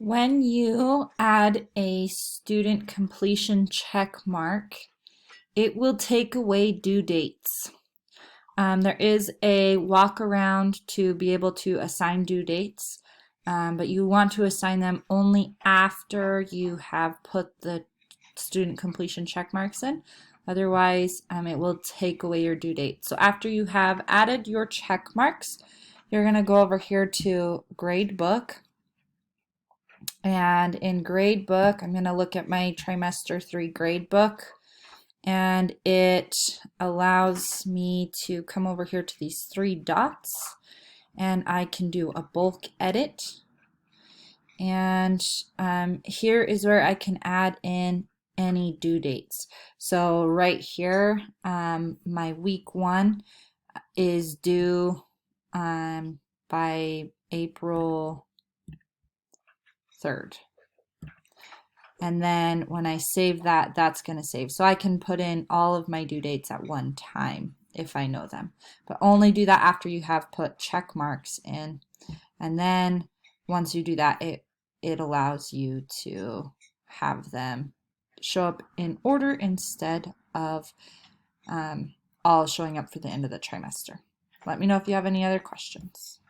When you add a student completion check mark, it will take away due dates. There is a walk around to be able to assign due dates, but you want to assign them only after you have put the student completion check marks in. Otherwise, it will take away your due date. So after you have added your check marks, you're going to go over here to grade book. And in grade book, I'm going to look at my trimester 3 grade book, and it allows me to come over here to these 3 dots, and I can do a bulk edit. And here is where I can add in any due dates. So right here, my week 1 is due by April 3rd. And then when I save that, that's going to save. So I can put in all of my due dates at one time if I know them. But only do that after you have put check marks in. And then once you do that, it allows you to have them show up in order instead of all showing up for the end of the trimester. Let me know if you have any other questions.